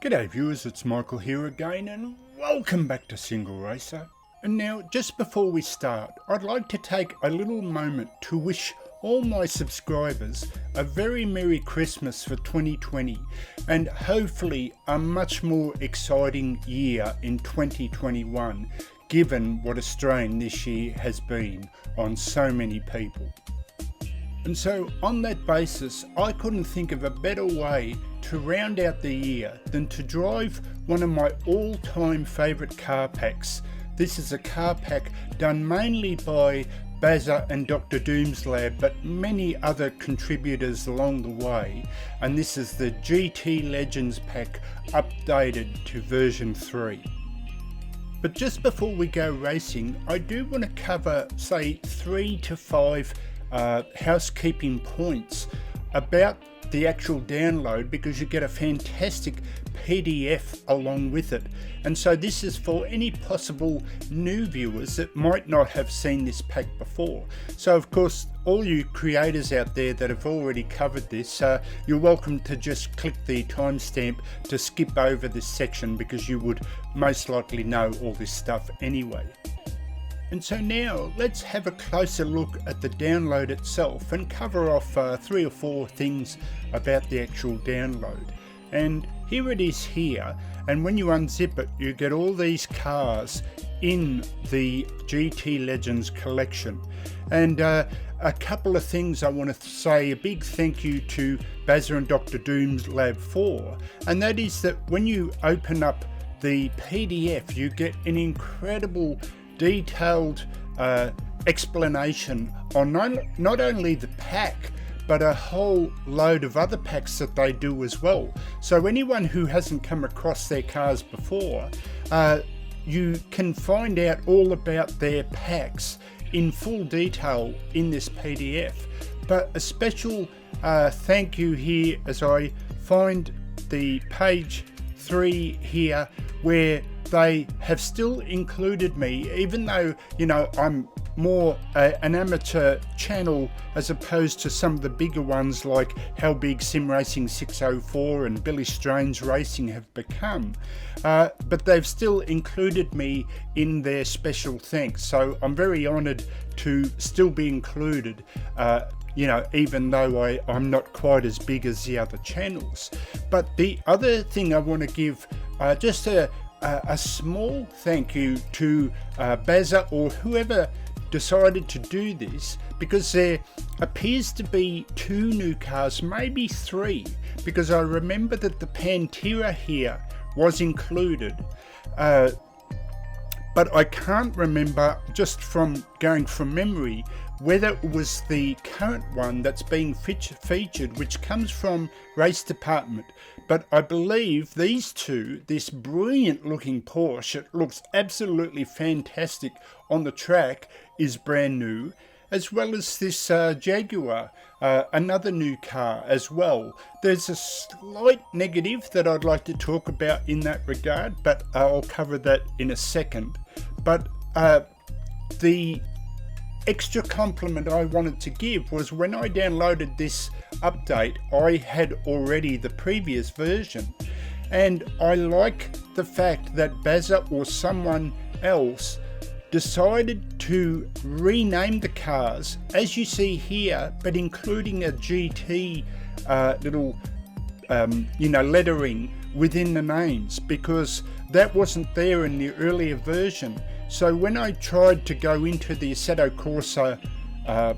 G'day viewers, it's Michael here again and welcome back to Single Racer. And now just before we start, I'd like to take a little moment to wish all my subscribers a very Merry Christmas for 2020 and hopefully a much more exciting year in 2021 given what a strain this year has been on so many people. And so on that basis, I couldn't think of a better way to round out the year than to drive one of my all-time favourite car packs. This is a car pack done mainly by Bazza and DrDoomsLab, but many other contributors along the way. And this is the GT Legends pack updated to version 3. But just before we go racing, I do want to cover, say, 3 to 5 housekeeping points about the actual download, because you get a fantastic PDF along with it. And so this is for any possible new viewers that might not have seen this pack before. So of course, all you creators out there that have already covered this, you're welcome to just click the timestamp to skip over this section, because you would most likely know all this stuff anyway. And so now let's have a closer look at the download itself and cover off 3 or 4 things about the actual download. And here it is here, and when you unzip it you get all these cars in the GT Legends collection. And a couple of things I want to say a big thank you to Bazza and DrDoomsLab for, and that is that when you open up the PDF you get an incredible detailed explanation on not only the pack but a whole load of other packs that they do as well. So anyone who hasn't come across their cars before, you can find out all about their packs in full detail in this PDF. But a special thank you here as I find the page 3 here, where they have still included me, even though, you know, I'm more an amateur channel as opposed to some of the bigger ones like How Big Sim Racing 604 and Billy Strange Racing have become. But they've still included me in their special thanks. So I'm very honoured to still be included, you know, even though I'm not quite as big as the other channels. But the other thing I want to give just a small thank you to Bazza or whoever decided to do this, because there appears to be 2 new cars, maybe 3, because I remember that the Pantera here was included, but I can't remember, just from going from memory, whether it was the current one that's being featured, which comes from Race Department. But I believe these 2, this brilliant looking Porsche, it looks absolutely fantastic on the track, is brand new, as well as this Jaguar, another new car as well. There's a slight negative that I'd like to talk about in that regard, but I'll cover that in a second. But the extra compliment I wanted to give was when I downloaded this update, I had already the previous version, and I like the fact that Bazza or someone else decided to rename the cars, as you see here, but including a GT little you know, lettering within the names, because that wasn't there in the earlier version. So when I tried to go into the Assetto Corsa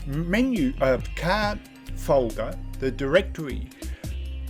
menu car folder, the directory,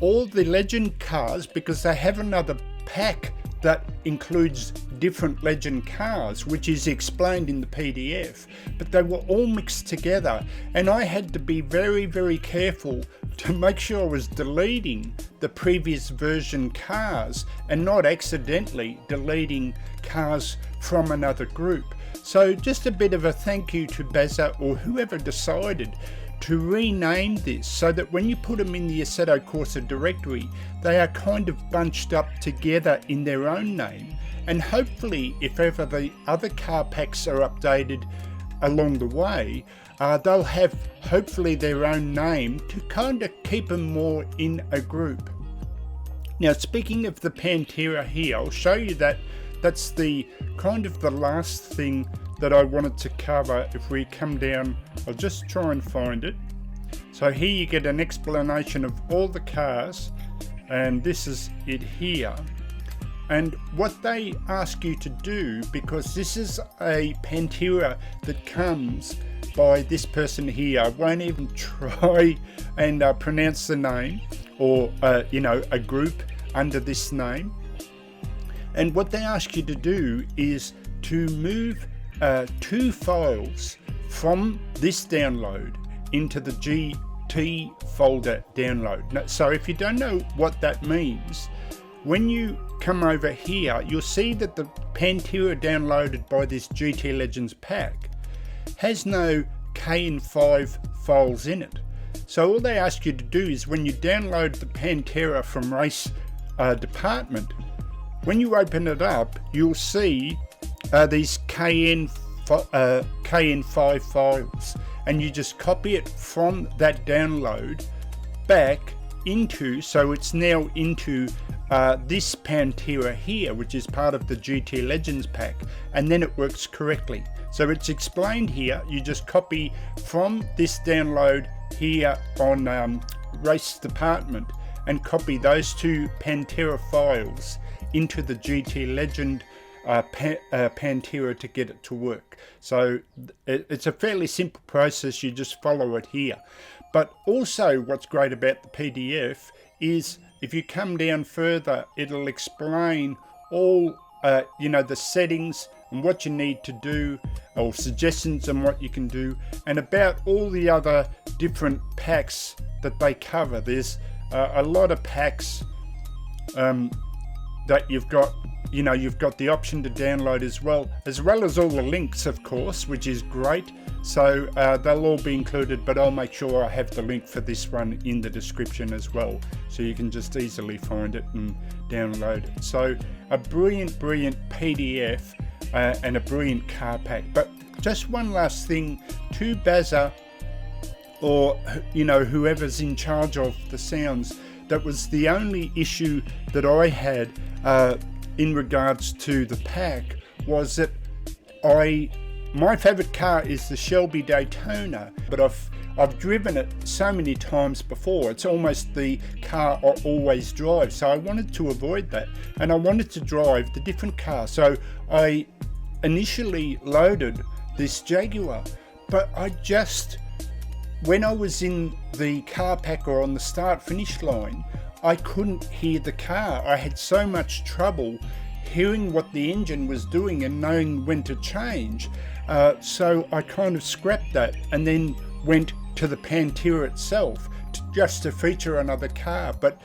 all the Legend cars, because they have another pack that includes different Legend cars, which is explained in the PDF, but they were all mixed together, and I had to be very, very careful to make sure I was deleting the previous version cars and not accidentally deleting cars from another group. So just a bit of a thank you to Bazza or whoever decided to rename this, so that when you put them in the Assetto Corsa directory, they are kind of bunched up together in their own name. And hopefully, if ever the other car packs are updated along the way, they'll have hopefully their own name to kind of keep them more in a group. Now, speaking of the Pantera here, I'll show you that that's the kind of the last thing that I wanted to cover. If we come down, I'll just try and find it. So here you get an explanation of all the cars, and this is it here. And what they ask you to do, because this is a Pantera that comes by this person here, I won't even try and pronounce the name, or a group under this name. And what they ask you to do is to move 2 files from this download into the GT folder download. Now, so if you don't know what that means, when you come over here, you'll see that the Pantera downloaded by this GT Legends pack has no KN5 files in it. So all they ask you to do is, when you download the Pantera from Race Department, when you open it up, you'll see these KN5 files, and you just copy it from that download back into, so it's now into this Pantera here, which is part of the GT Legends pack, and then it works correctly. So it's explained here. You just copy from this download here on Race Department and copy those 2 Pantera files into the GT Legend Pantera to get it to work. So it's a fairly simple process. You just follow it here. But also what's great about the PDF is if you come down further, it'll explain all the settings and what you need to do, or suggestions on what you can do, and about all the other different packs that they cover. There's a lot of packs that you've got the option to download as well as all the links, of course, which is great. So they'll all be included, but I'll make sure I have the link for this one in the description as well, so you can just easily find it and download it. So a brilliant PDF and a brilliant car pack. But just one last thing to Bazza, or whoever's in charge of the sounds, that was the only issue that I had in regards to the pack, was that my favourite car is the Shelby Daytona, but I've driven it so many times before. It's almost the car I always drive. So I wanted to avoid that, and I wanted to drive the different car. So I initially loaded this Jaguar, but when I was in the car pack or on the start finish line, I couldn't hear the car. I had so much trouble hearing what the engine was doing and knowing when to change. So I kind of scrapped that and then went to the Pantera itself just to feature another car. But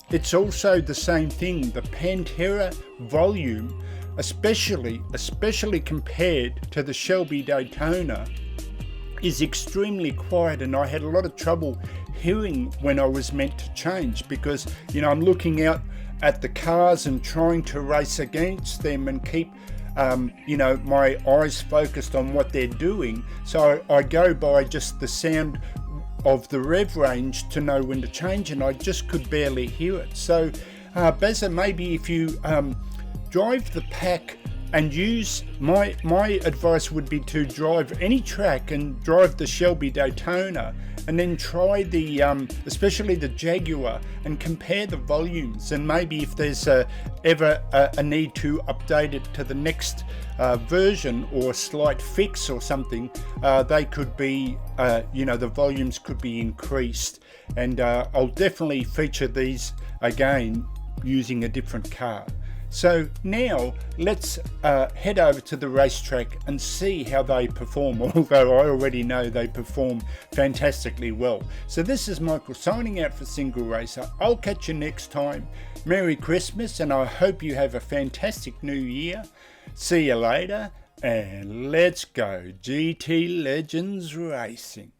it's also the same thing. The Pantera volume, especially compared to the Shelby Daytona, is extremely quiet, and I had a lot of trouble hearing when I was meant to change, because I'm looking out at the cars and trying to race against them and keep my eyes focused on what they're doing. So I go by just the sound of the rev range to know when to change, and I just could barely hear it. So Bazza, maybe if you drive the pack and use, my advice would be to drive any track and drive the Shelby Daytona, and then try the especially the Jaguar, and compare the volumes, and maybe if there's ever a need to update it to the next version or a slight fix or something, they could be the volumes could be increased. And I'll definitely feature these again using a different car. So now let's head over to the racetrack and see how they perform, although I already know they perform fantastically well. So this is Michael signing out for Single Racer. I'll catch you next time. Merry Christmas, and I hope you have a fantastic new year. See you later, and let's go GT Legends Racing.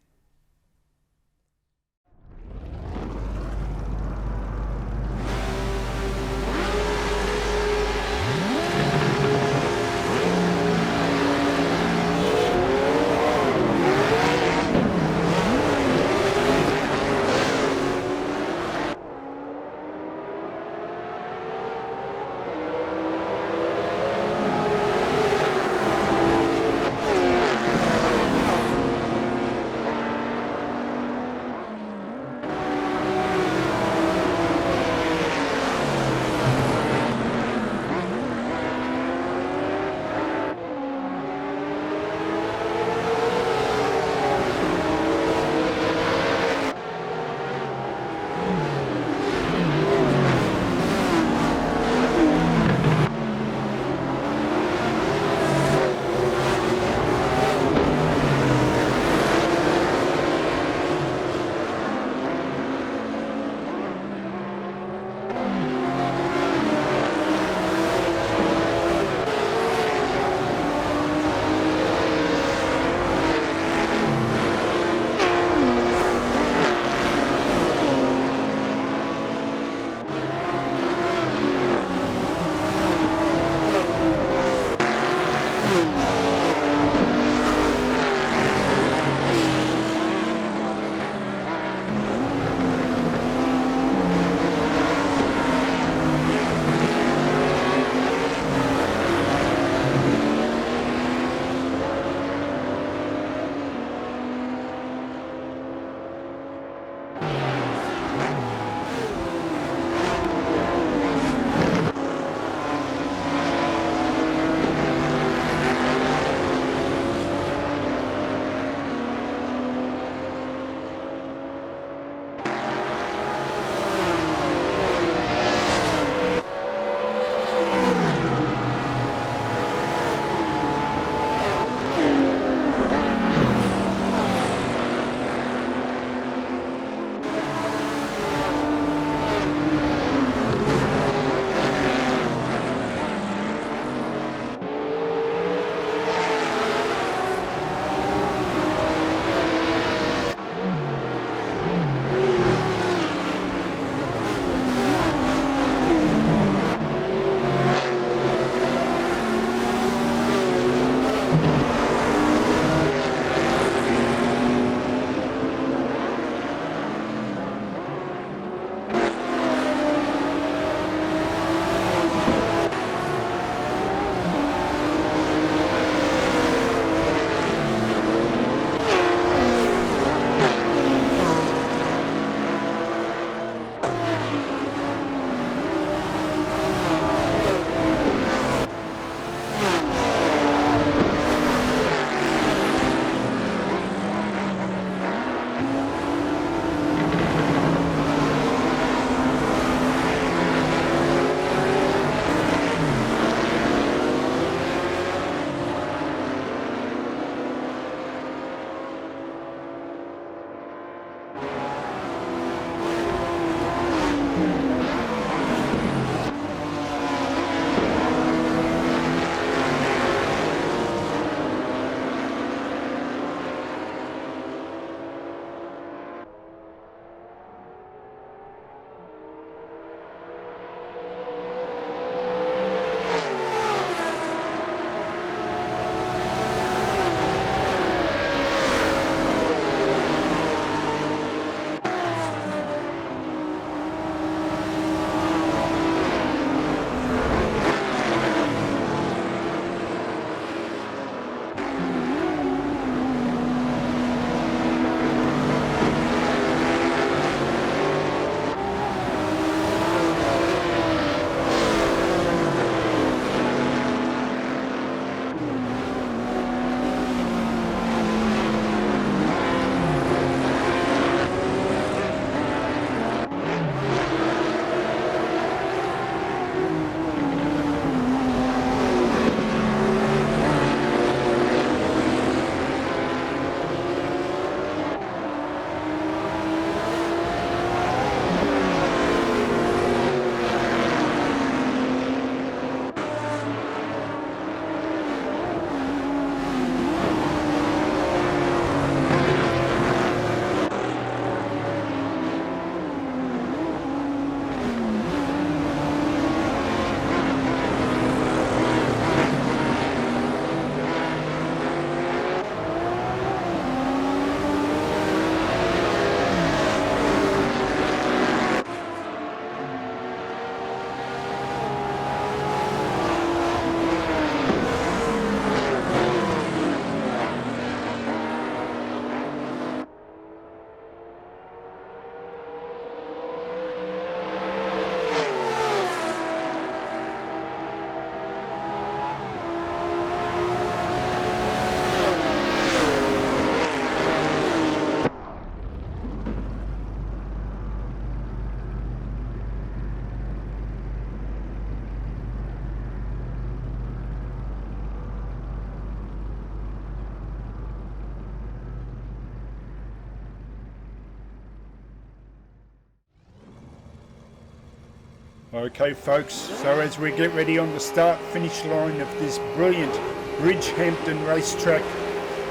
Okay folks, so as we get ready on the start-finish line of this brilliant Bridgehampton racetrack,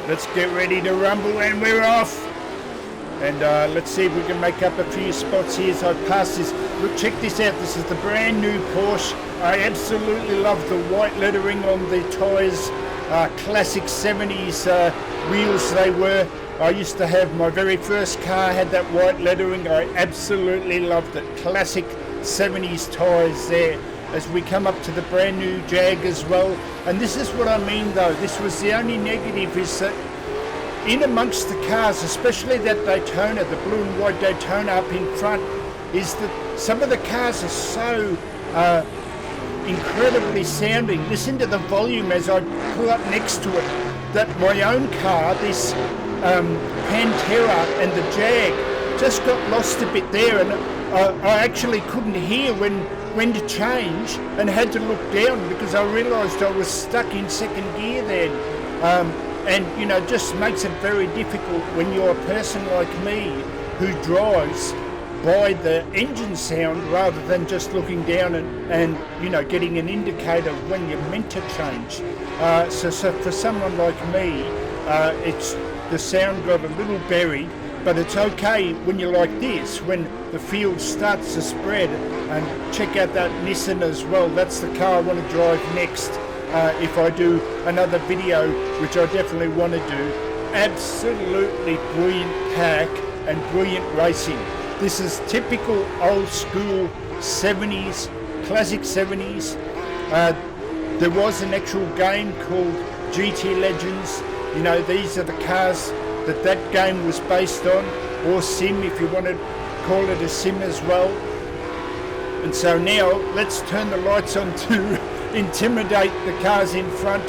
let's get ready to rumble and we're off! And let's see if we can make up a few spots here as I pass this. Look, check this out, this is the brand new Porsche. I absolutely love the white lettering on the tyres, classic 70s wheels they were. I used to have, my very first car had that white lettering. I absolutely loved it. Classic 70s tyres there as we come up to the brand new Jag as well. And this is what I mean though, this was the only negative, is that in amongst the cars, especially that Daytona, the blue and white Daytona up in front, is that some of the cars are so incredibly sounding. Listen to the volume as I pull up next to it, that my own car, this Pantera and the Jag, just got lost a bit there, and I actually couldn't hear when to change and had to look down because I realised I was stuck in second gear then. And you know, just makes it very difficult when you're a person like me who drives by the engine sound rather than just looking down and you know, getting an indicator when you're meant to change. So for someone like me, it's the sound got a little buried. But it's okay when you're like this, when the field starts to spread. And check out that Nissan as well. That's the car I want to drive next if I do another video, which I definitely want to do. Absolutely brilliant pack and brilliant racing. This is typical old school 70s, classic 70s. There was an actual game called GT Legends. You know, these are the cars that game was based on, or sim if you want to call it a sim as well. And so now let's turn the lights on to intimidate the cars in front,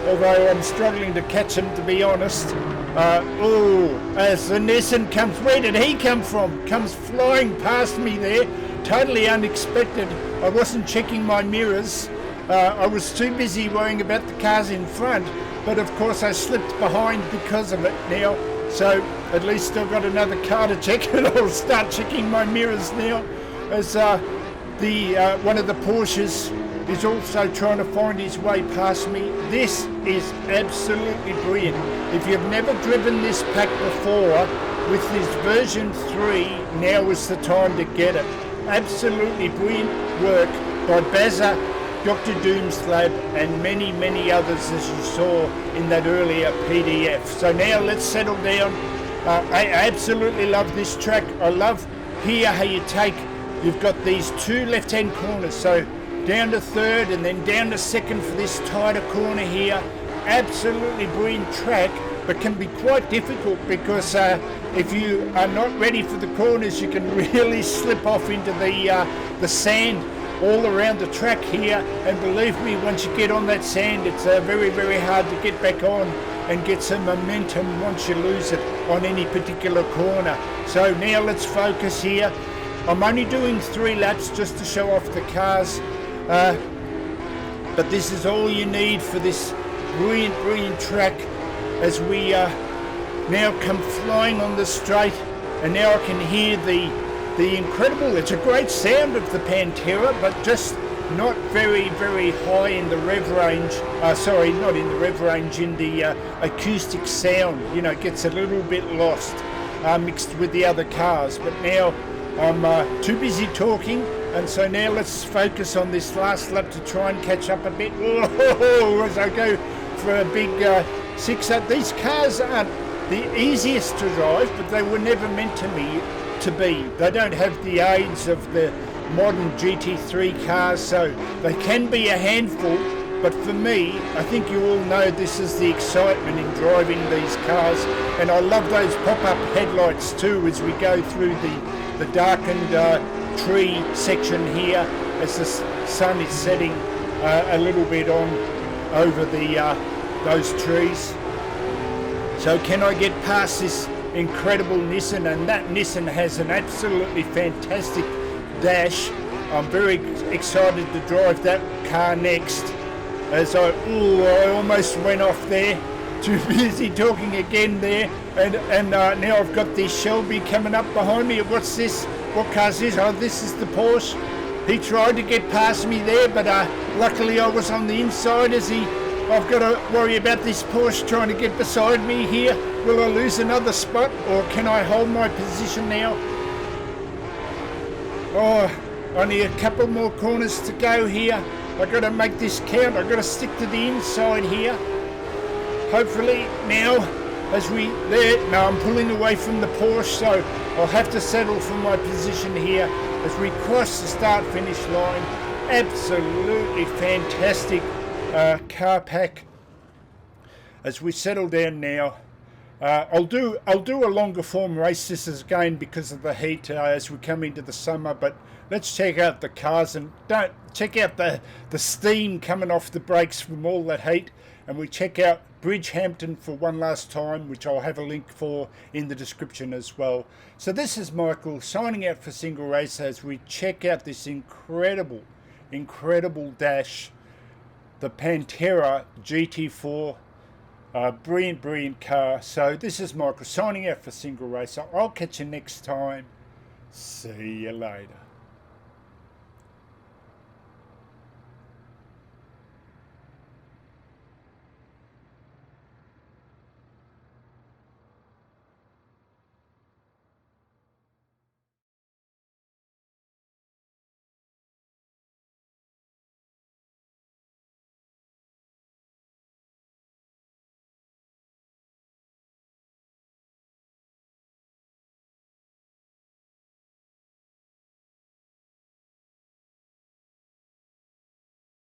although I'm struggling to catch them, to be honest. As the Nissan comes, where did he come from? Comes flying past me there, totally unexpected. I wasn't checking my mirrors. I was too busy worrying about the cars in front, but of course I slipped behind because of it now. So at least I've got another car to check, and I'll start checking my mirrors now, as one of the Porsches is also trying to find his way past me. This is absolutely brilliant. If you've never driven this pack before, with this version 3, now is the time to get it. Absolutely brilliant work by Bazza DrDoomsLab and many others, as you saw in that earlier PDF. So now let's settle down. I absolutely love this track. I love here how you've got these two left-hand corners, so down to third and then down to second for this tighter corner here. Absolutely brilliant track, but can be quite difficult because if you are not ready for the corners, you can really slip off into the sand all around the track here, and believe me, once you get on that sand, it's very hard to get back on and get some momentum once you lose it on any particular corner. So now let's focus here. I'm only doing 3 laps just to show off the cars, but this is all you need for this brilliant track as we now come flying on the straight, and now I can hear the incredible, it's a great sound of the Pantera, but just not very high in the rev range. Sorry, not in the rev range, in the acoustic sound. You know, it gets a little bit lost mixed with the other cars. But now I'm too busy talking, and so now let's focus on this last lap to try and catch up a bit. Whoa, as I go for a big 6-up. These cars aren't the easiest to drive, but they were never meant to be. They don't have the aids of the modern GT3 cars, so they can be a handful, but for me, I think you all know this is the excitement in driving these cars, and I love those pop-up headlights too as we go through the darkened tree section here as the sun is setting a little bit on over those trees. So can I get past this incredible Nissan? And that Nissan has an absolutely fantastic dash. I'm very excited to drive that car next, as I almost went off there. Too busy talking again there, and now I've got the Shelby coming up behind me. What's this? What car's this? Oh, this is the Porsche. He tried to get past me there, but luckily I was on the inside as I've got to worry about this Porsche trying to get beside me here. Will I lose another spot, or can I hold my position now? Oh, only a couple more corners to go here. I've got to make this count. I've got to stick to the inside here. Hopefully now, no, I'm pulling away from the Porsche, so I'll have to settle for my position here as we cross the start-finish line. Absolutely fantastic car pack. As we settle down now, I'll do a longer form race this is again because of the heat as we come into the summer. But let's check out the cars and don't check out the steam coming off the brakes from all that heat. And we check out Bridgehampton for one last time, which I'll have a link for in the description as well. So this is Michael signing out for Single Racer as we check out this incredible dash, the Pantera GT4. Brilliant car. So this is Michael signing out for Single Racer. I'll catch you next time. See you later.